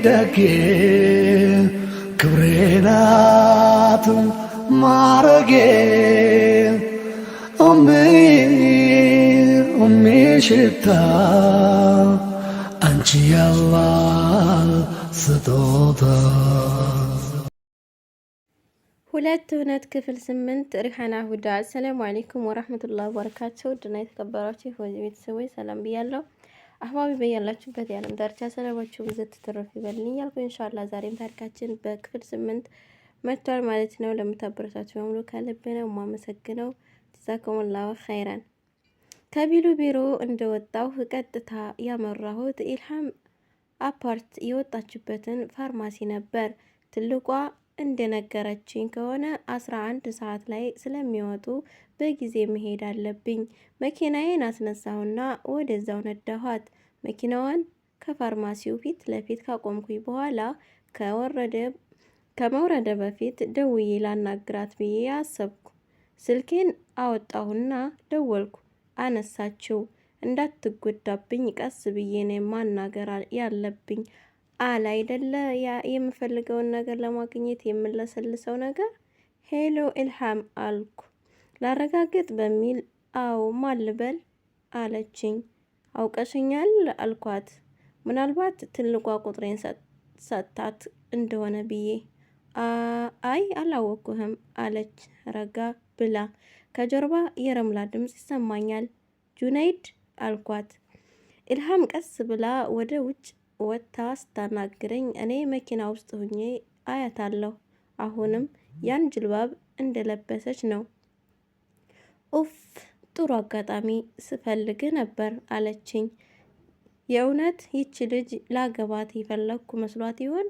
ደጌ ክብሬ ናት ማረጌ ሽታ አንቺ ያላህ ስጦታ። ሁለት እውነት ክፍል 8 ሪሃና ሁዳ። አሰላሙ አለይኩም ወራህመቱላሂ ወበረካቱሁ። ድና የተከበራችሁ ቤተሰቦች ሰላም ብያለሁ። አህባቢ በያላችሁበት የዓለም ዳርቻ ሰላማችሁ ብዘት ተረፍ ይበልኝ እያልኩ ኢንሻአላህ ዛሬም ታሪካችን በክፍል 8 መጥቷል ማለት ነው። ለምታበረታችሁ በሙሉ ከልብ ነው የማመሰግነው። ጀዛኩሙላሁ ኸይራን። ከቢሉ ቢሮ እንደወጣሁ ቀጥታ ያመራሁት ኢልሃም አፓርት የወጣችበትን ፋርማሲ ነበር። ትልቋ እንደነገረችኝ ከሆነ 11 ሰዓት ላይ ስለሚወጡ በጊዜ መሄድ አለብኝ። መኪናዬን አስነሳሁና ወደዛው ነዳኋት። መኪናዋን ከፋርማሲው ፊት ለፊት ካቆምኩኝ በኋላ ከመውረደ በፊት ደውዬ ላናግራት ብዬ አሰብኩ። ስልኬን አወጣሁና ደወልኩ። አነሳችው። እንዳትጎዳብኝ ቀስ ብዬ ነው ማናገር ያለብኝ አለ አይደለ የምፈልገውን ነገር ለማግኘት የምለሰልሰው ነገር። ሄሎ ኢልሃም አልኩ ላረጋግጥ በሚል። አዎ ማልበል አለችኝ። አውቀሽኛል አልኳት። ምናልባት ትልቋ ቁጥሬን ሰጣት እንደሆነ ብዬ። አይ አላወኩህም አለች ረጋ ብላ። ከጀርባ የረምላ ድምጽ ይሰማኛል። ጁነይድ አልኳት። ኢልሃም ቀስ ብላ ወደ ውጭ ወጥታ ስታናግረኝ እኔ መኪና ውስጥ ሁኜ አያታለሁ። አሁንም ያን ጅልባብ እንደለበሰች ነው። ኡፍ ጥሩ አጋጣሚ ስፈልግ ነበር አለችኝ። የእውነት ይቺ ልጅ ላገባት የፈለግኩ መስሏት ይሆን?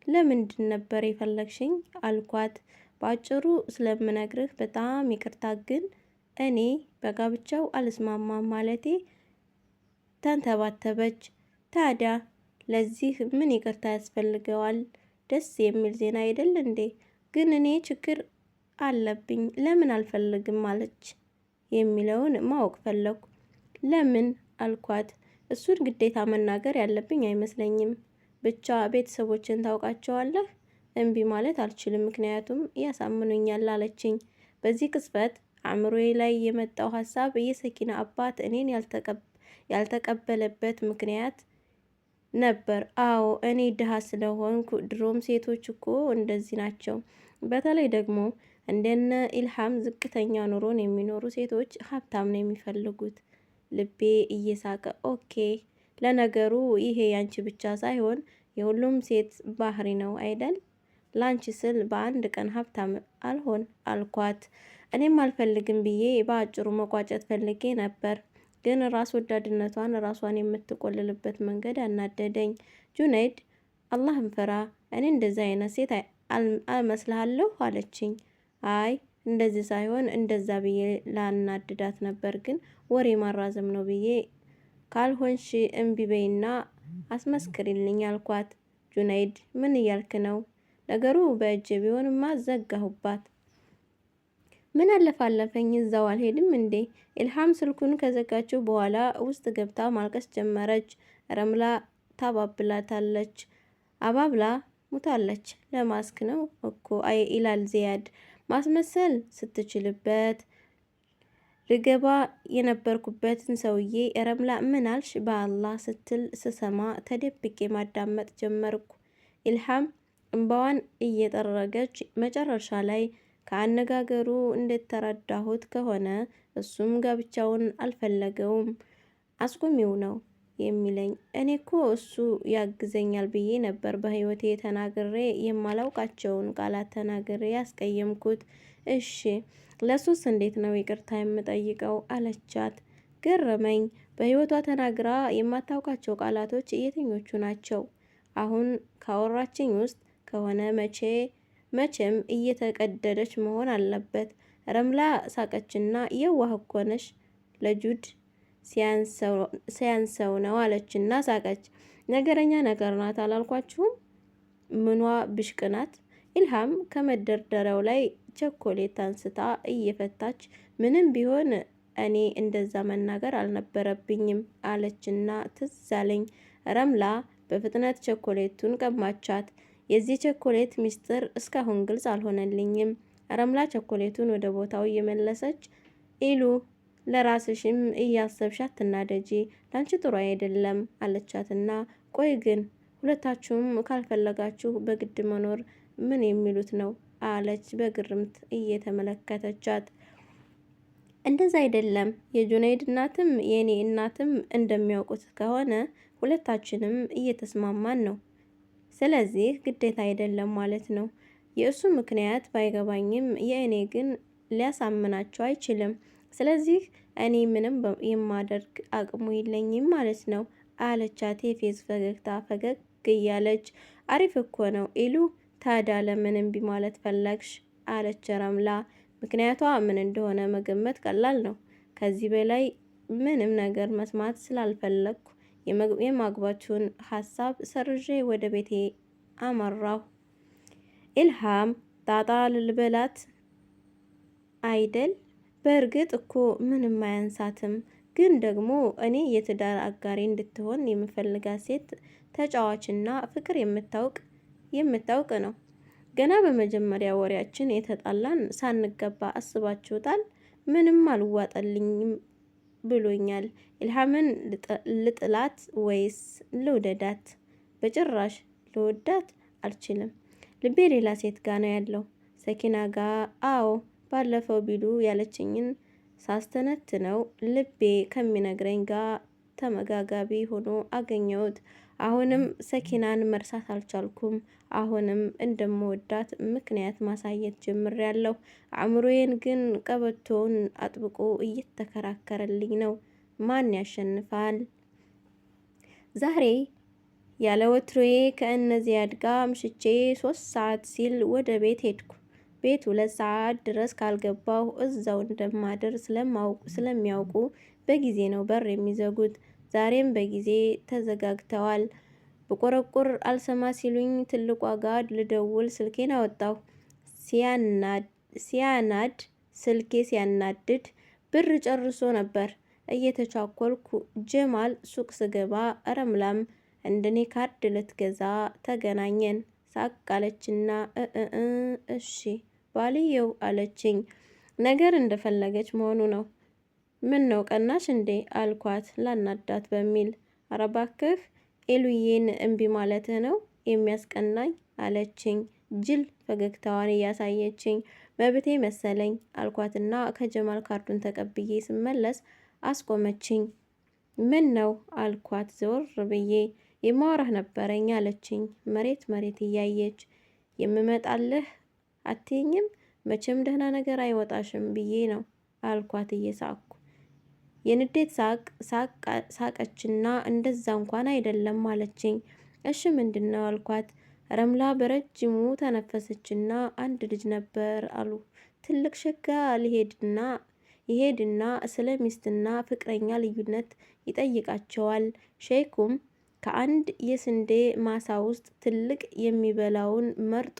ለምንድን ነበር የፈለግሽኝ አልኳት። በአጭሩ ስለምነግርህ በጣም ይቅርታ፣ ግን እኔ በጋብቻው አልስማማም ማለቴ። ተንተባተበች። ታዲያ ለዚህ ምን ይቅርታ ያስፈልገዋል? ደስ የሚል ዜና አይደል እንዴ? ግን እኔ ችግር አለብኝ። ለምን አልፈልግም አለች የሚለውን ማወቅ ፈለኩ። ለምን አልኳት። እሱን ግዴታ መናገር ያለብኝ አይመስለኝም። ብቻ ቤተሰቦችን ታውቃቸዋለህ? እምቢ ማለት አልችልም፣ ምክንያቱም ያሳምኑኛል አለችኝ። በዚህ ቅጽበት አእምሮዬ ላይ የመጣው ሀሳብ የሰኪና አባት እኔን ያልተቀበለበት ምክንያት ነበር። አዎ እኔ ድሃ ስለሆንኩ። ድሮም ሴቶች እኮ እንደዚህ ናቸው። በተለይ ደግሞ እንደነ ኢልሃም ዝቅተኛ ኑሮን የሚኖሩ ሴቶች ሀብታም ነው የሚፈልጉት። ልቤ እየሳቀ ኦኬ፣ ለነገሩ ይሄ ያንቺ ብቻ ሳይሆን የሁሉም ሴት ባህሪ ነው አይደል? ላንቺ ስል በአንድ ቀን ሀብታም አልሆን አልኳት። እኔም አልፈልግም ብዬ በአጭሩ መቋጨት ፈልጌ ነበር፣ ግን ራስ ወዳድነቷን ራሷን የምትቆልልበት መንገድ አናደደኝ። ጁነይድ አላህን ፍራ፣ እኔ እንደዛ አይነት ሴት አልመስልሃለሁ አለችኝ። አይ እንደዚህ ሳይሆን እንደዛ ብዬ ላናድዳት ነበር፣ ግን ወሬ ማራዘም ነው ብዬ። ካልሆንሽ እምቢ በይና አስመስክሪልኝ አልኳት። ጁነይድ ምን እያልክ ነው? ነገሩ በእጅ ቢሆንማ ዘጋሁባት። ምን አለፋለፈኝ? እዛው አልሄድም እንዴ? ኢልሃም ስልኩን ከዘጋችው በኋላ ውስጥ ገብታ ማልቀስ ጀመረች። ረምላ ታባብላታለች። አባብላ ሙታለች። ለማስክ ነው እኮ አይ ይላል ዚያድ። ማስመሰል ስትችልበት ልገባ የነበርኩበትን ሰውዬ ረምላ ምን አልሽ በአላህ ስትል ስሰማ ተደብቄ ማዳመጥ ጀመርኩ። ኢልሃም እንባዋን እየጠረገች መጨረሻ ላይ ከአነጋገሩ እንደተረዳሁት ከሆነ እሱም ጋብቻውን አልፈለገውም፣ አስቆሚው ነው የሚለኝ። እኔ እኮ እሱ ያግዘኛል ብዬ ነበር በህይወቴ ተናግሬ የማላውቃቸውን ቃላት ተናግሬ ያስቀየምኩት። እሺ ለሱስ እንዴት ነው ይቅርታ የምጠይቀው አለቻት። ገረመኝ። በህይወቷ ተናግራ የማታውቃቸው ቃላቶች የትኞቹ ናቸው? አሁን ካወራችኝ ውስጥ ከሆነ መቼም እየተቀደደች መሆን አለበት። ረምላ ሳቀችና የዋህ እኮ ነሽ፣ ለጁድ ሲያንሰው ነው አለችና ሳቀች። ነገረኛ ነገር ናት አላልኳችሁም? ምኗ ብሽቅ ናት? ኢልሃም ከመደርደሪያው ላይ ቸኮሌት አንስታ እየፈታች ምንም ቢሆን እኔ እንደዛ መናገር አልነበረብኝም አለችና ትዝ አለኝ። ረምላ በፍጥነት ቸኮሌቱን ቀማቻት። የዚህ ቸኮሌት ሚስጥር እስካሁን ግልጽ አልሆነልኝም። ረምላ ቸኮሌቱን ወደ ቦታው እየመለሰች ኢሉ ለራስሽም እያሰብሽ አትናደጂ፣ ላንቺ ጥሩ አይደለም አለቻትና ቆይ ግን ሁለታችሁም ካልፈለጋችሁ በግድ መኖር ምን የሚሉት ነው አለች በግርምት እየተመለከተቻት። እንደዛ አይደለም፣ የጁነይድ እናትም የኔ እናትም እንደሚያውቁት ከሆነ ሁለታችንም እየተስማማን ነው። ስለዚህ ግዴታ አይደለም ማለት ነው። የእሱ ምክንያት ባይገባኝም የእኔ ግን ሊያሳምናቸው አይችልም። ስለዚህ እኔ ምንም የማደርግ አቅሙ የለኝም ማለት ነው አለቻት የፌዝ ፈገግታ ፈገግ እያለች። አሪፍ እኮ ነው ኢሉ፣ ታዲያ ለምን እምቢ ማለት ፈለግሽ? አለች ረምላ። ምክንያቷ ምን እንደሆነ መገመት ቀላል ነው። ከዚህ በላይ ምንም ነገር መስማት ስላልፈለግኩ የማግባቱን ሀሳብ ሰርዤ ወደ ቤቴ አመራሁ። ኢልሃም ጣጣ ልበላት አይደል? በእርግጥ እኮ ምንም አያንሳትም። ግን ደግሞ እኔ የትዳር አጋሪ እንድትሆን የምፈልጋት ሴት ተጫዋችና ፍቅር የምታውቅ ነው። ገና በመጀመሪያ ወሬያችን የተጣላን ሳንገባ አስባችሁታል? ምንም አልዋጠልኝም ብሎኛል። ኢልሃምን ልጥላት ወይስ ልውደዳት? በጭራሽ ልወዳት አልችልም። ልቤ ሌላ ሴት ጋ ነው ያለው። ሰኪና ጋ። አዎ ባለፈው ቢሉ ያለችኝን ሳስተነትነው ልቤ ከሚነግረኝ ጋር ተመጋጋቢ ሆኖ አገኘሁት። አሁንም ሰኪናን መርሳት አልቻልኩም። አሁንም እንደምወዳት ምክንያት ማሳየት ጀምሬያለሁ። አእምሮዬን ግን ቀበቶውን አጥብቆ እየተከራከረልኝ ነው። ማን ያሸንፋል? ዛሬ ያለ ወትሮዬ ከእነዚያድ ጋር ምሽቼ 3 ሰዓት ሲል ወደ ቤት ሄድኩ። ቤት 2 ሰዓት ድረስ ካልገባሁ እዛው እንደማድር ስለሚያውቁ በጊዜ ነው በር የሚዘጉት። ዛሬም በጊዜ ተዘጋግተዋል። በቆረቁር አልሰማ ሲሉኝ ትልቋ ጋር ልደውል ስልኬን አወጣሁ። ስልኬ ሲያናድድ ብር ጨርሶ ነበር። እየተቻኮልኩ ጀማል ሱቅ ስገባ ረምላም እንደኔ ካርድ ልትገዛ ተገናኘን። ሳቅ አለችና እሺ ባልየው አለችኝ። ነገር እንደፈለገች መሆኑ ነው። ምን ነው ቀናሽ እንዴ አልኳት ላናዳት በሚል። ኧረ እባክህ ኤሉዬን እምቢ ማለትህ ነው የሚያስቀናኝ አለችኝ ጅል ፈገግታዋን እያሳየችኝ። መብቴ መሰለኝ አልኳትና ከጀማል ካርዱን ተቀብዬ ስመለስ አስቆመችኝ። ምን ነው አልኳት ዘወር ብዬ። የማወራህ ነበረኝ አለችኝ መሬት እያየች። የምመጣልህ አትይኝም? መቼም ደህና ነገር አይወጣሽም ብዬ ነው አልኳት እየሳቅኩ። የንዴት ሳቀችና እንደዛ እንኳን አይደለም አለችኝ። እሺ ምንድነው አልኳት። ረምላ በረጅሙ ተነፈሰችና አንድ ልጅ ነበር አሉ። ትልቅ ሸጋ ይሄድና ስለ ሚስትና ፍቅረኛ ልዩነት ይጠይቃቸዋል። ሼኩም ከአንድ የስንዴ ማሳ ውስጥ ትልቅ የሚበላውን መርጦ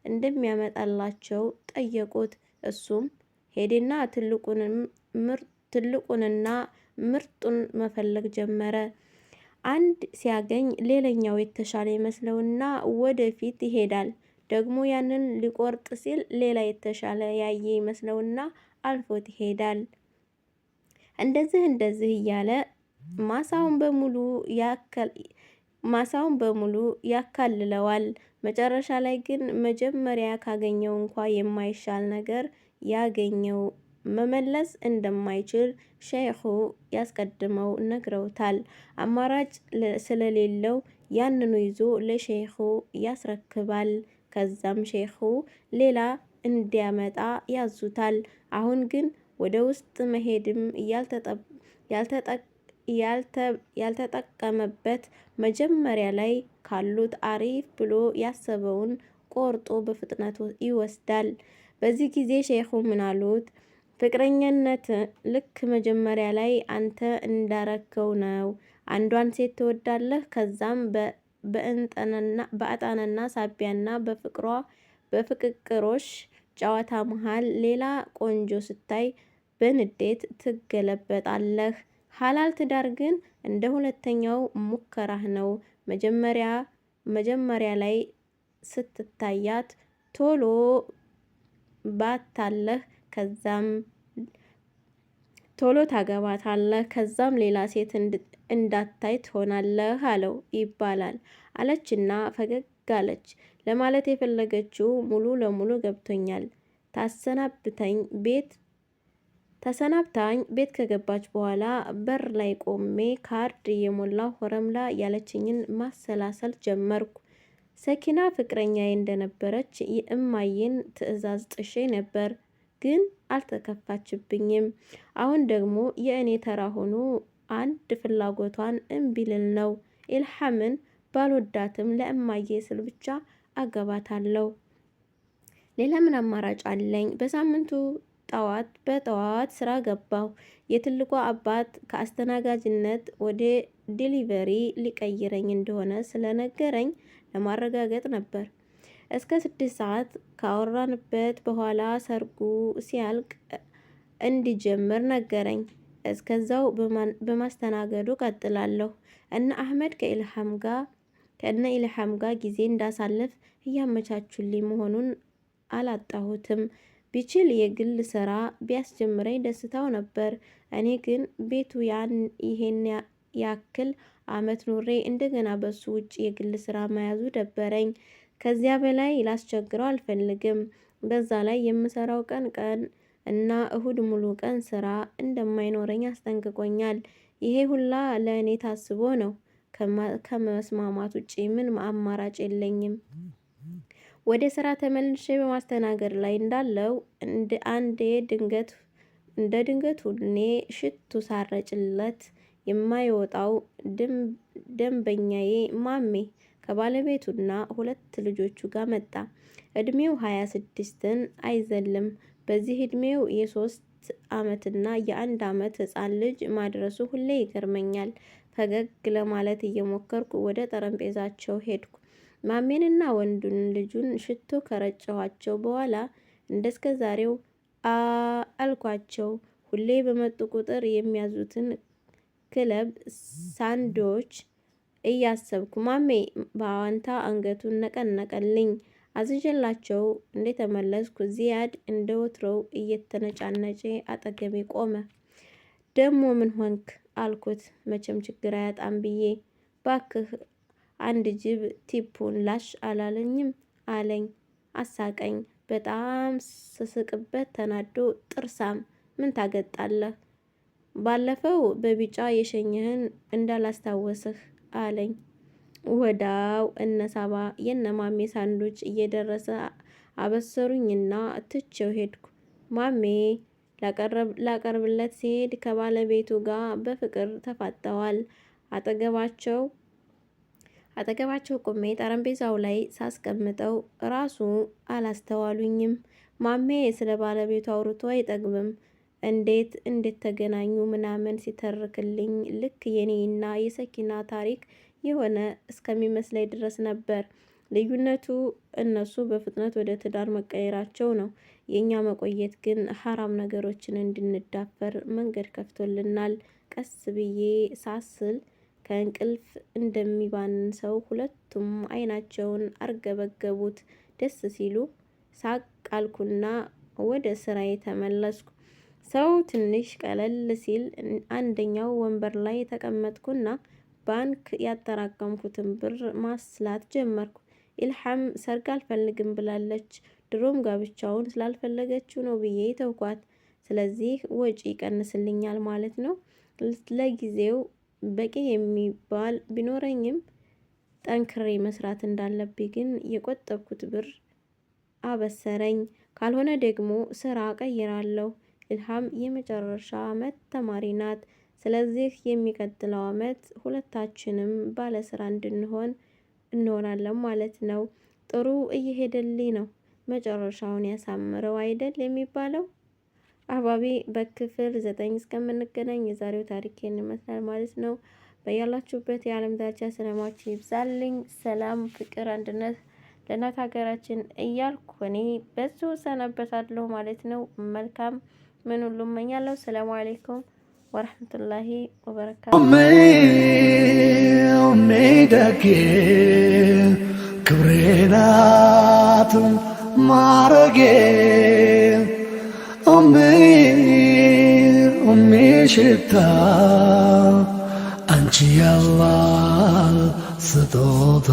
እንደሚያመጣላቸው ጠየቁት። እሱም ሄደና ትልቁንና ምርጡን መፈለግ ጀመረ። አንድ ሲያገኝ ሌላኛው የተሻለ ይመስለውና ወደፊት ይሄዳል። ደግሞ ያንን ሊቆርጥ ሲል ሌላ የተሻለ ያየ ይመስለውና አልፎት ይሄዳል። እንደዚህ እያለ ማሳውን በሙሉ ያካልለዋል። መጨረሻ ላይ ግን መጀመሪያ ካገኘው እንኳ የማይሻል ነገር ያገኘው መመለስ እንደማይችል ሼኹ ያስቀድመው ነግረውታል። አማራጭ ስለሌለው ያንኑ ይዞ ለሼኹ ያስረክባል። ከዛም ሼኹ ሌላ እንዲያመጣ ያዙታል። አሁን ግን ወደ ውስጥ መሄድም ያልተጠቀመበት መጀመሪያ ላይ ካሉት አሪፍ ብሎ ያሰበውን ቆርጦ በፍጥነት ይወስዳል። በዚህ ጊዜ ሼኹ ምን አሉት? ፍቅረኛነት ልክ መጀመሪያ ላይ አንተ እንዳረከው ነው። አንዷን ሴት ትወዳለህ። ከዛም በአጣንና ሳቢያና በፍቅቅሮሽ ጨዋታ መሃል ሌላ ቆንጆ ስታይ በንዴት ትገለበጣለህ። ሀላል ትዳር ግን እንደ ሁለተኛው ሙከራህ ነው። መጀመሪያ ላይ ስትታያት ቶሎ ባታለህ፣ ከዛም ቶሎ ታገባታለህ፣ ከዛም ሌላ ሴት እንዳታይ ትሆናለህ አለው ይባላል አለችና ፈገግ አለች። ለማለት የፈለገችው ሙሉ ለሙሉ ገብቶኛል። ተሰናብታኝ ቤት ከገባች በኋላ በር ላይ ቆሜ ካርድ እየሞላሁ ወረምላ ያለችኝን ማሰላሰል ጀመርኩ። ሰኪና ፍቅረኛዬ እንደነበረች የእማዬን ትዕዛዝ ጥሼ ነበር፣ ግን አልተከፋችብኝም። አሁን ደግሞ የእኔ ተራ ሆኖ አንድ ፍላጎቷን እምቢ ልል ነው። ኢልሃምን ባልወዳትም ለእማዬ ስል ብቻ አገባታለሁ። ሌላ ምን አማራጭ አለኝ? በሳምንቱ በጠዋት ስራ ገባሁ። የትልቋ አባት ከአስተናጋጅነት ወደ ዴሊቨሪ ሊቀይረኝ እንደሆነ ስለነገረኝ ለማረጋገጥ ነበር። እስከ 6 ሰዓት ካወራንበት በኋላ ሰርጉ ሲያልቅ እንዲጀምር ነገረኝ። እስከዛው በማስተናገዱ ቀጥላለሁ። እነ አህመድ ከእነ ኢልሃም ጋር ጊዜ እንዳሳልፍ እያመቻቹልኝ መሆኑን አላጣሁትም። ቢችል የግል ስራ ቢያስጀምረኝ ደስታው ነበር። እኔ ግን ቤቱ ይሄን ያክል አመት ኑሬ እንደገና በሱ ውጭ የግል ስራ መያዙ ደበረኝ። ከዚያ በላይ ላስቸግረው አልፈልግም። በዛ ላይ የምሰራው ቀን እና እሁድ ሙሉ ቀን ስራ እንደማይኖረኝ አስጠንቅቆኛል። ይሄ ሁላ ለእኔ ታስቦ ነው። ከመስማማት ውጪ ምን አማራጭ የለኝም። ወደ ስራ ተመልሼ በማስተናገድ ላይ እንዳለው እንደ ድንገት ሁኔ ሽቱ ሳረጭለት የማይወጣው ደንበኛዬ ማሜ ከባለቤቱና 2 ልጆቹ ጋር መጣ። እድሜው 26ን አይዘልም። በዚህ እድሜው የ3 ዓመትና የ1 ዓመት ህፃን ልጅ ማድረሱ ሁሌ ይገርመኛል። ፈገግ ለማለት እየሞከርኩ ወደ ጠረጴዛቸው ሄድኩ። ማሜንና ወንዱን ልጁን ሽቶ ከረጨኋቸው በኋላ እንደስከ ዛሬው አልኳቸው። ሁሌ በመጡ ቁጥር የሚያዙትን ክለብ ሳንዶች እያሰብኩ ማሜ በአዋንታ አንገቱን ነቀነቀልኝ። አዝዤላቸው እንደተመለስኩ ዚያድ እንደ ወትሮው እየተነጫነጨ አጠገቤ ቆመ። ደሞ ምን ሆንክ አልኩት። መቼም ችግር አያጣም ብዬ። ባክህ አንድ ጅብ ቲፑን ላሽ አላለኝም አለኝ። አሳቀኝ። በጣም ስስቅበት ተናዶ ጥርሳም ምን ታገጣለህ? ባለፈው በቢጫ የሸኘህን እንዳላስታወስህ አለኝ። ወዳው እነሳባ የነማሜ ሳንዶች እየደረሰ አበሰሩኝና ትቼው ሄድኩ። ማሜ ላቀርብለት ሲሄድ ከባለቤቱ ጋር በፍቅር ተፋጠዋል። አጠገባቸው ቆሜ ጠረጴዛው ላይ ሳስቀምጠው ራሱ አላስተዋሉኝም። ማሜ ስለ ባለቤቱ አውርቶ አይጠግብም። እንዴት ተገናኙ ምናምን ሲተርክልኝ ልክ የኔና የሰኪና ታሪክ የሆነ እስከሚመስለኝ ድረስ ነበር። ልዩነቱ እነሱ በፍጥነት ወደ ትዳር መቀየራቸው ነው። የእኛ መቆየት ግን ሀራም ነገሮችን እንድንዳፈር መንገድ ከፍቶልናል። ቀስ ብዬ ሳስል ከእንቅልፍ እንደሚባንን ሰው ሁለቱም አይናቸውን አርገበገቡት። ደስ ሲሉ ሳቅ አልኩና ወደ ስራዬ ተመለስኩ። ሰው ትንሽ ቀለል ሲል አንደኛው ወንበር ላይ ተቀመጥኩና ባንክ ያጠራቀምኩትን ብር ማስላት ጀመርኩ። ኢልሃም ሰርግ አልፈልግም ብላለች። ድሮም ጋብቻውን ስላልፈለገችው ነው ብዬ ተውኳት። ስለዚህ ወጪ ይቀንስልኛል ማለት ነው። ለጊዜው በቂ የሚባል ቢኖረኝም ጠንክሬ መስራት እንዳለብኝ ግን የቆጠብኩት ብር አበሰረኝ። ካልሆነ ደግሞ ስራ ቀይራለሁ። ኢልሃም የመጨረሻ አመት ተማሪ ናት። ስለዚህ የሚቀጥለው አመት ሁለታችንም ባለስራ እንሆናለን ማለት ነው። ጥሩ እየሄደልኝ ነው። መጨረሻውን ያሳምረው አይደል የሚባለው። አህባቢ በክፍል 9 እስከምንገናኝ የዛሬው ታሪኬን ይመስላል ማለት ነው። በያላችሁበት የዓለም ዳርቻ ሰላማችሁ ይብዛልኝ። ሰላም፣ ፍቅር፣ አንድነት ለእናት ሀገራችን እያልኩ እኔ በዚሁ ሰነበታለሁ ማለት ነው። መልካም ምን ሁሉ እመኛለሁ። ሰላም አለይኩም ወራህመቱላሂ ወበረካቱ። ደጌ ክብሬ ናት ማረጌ ሽታ አንቺ ያላህ ስጦታ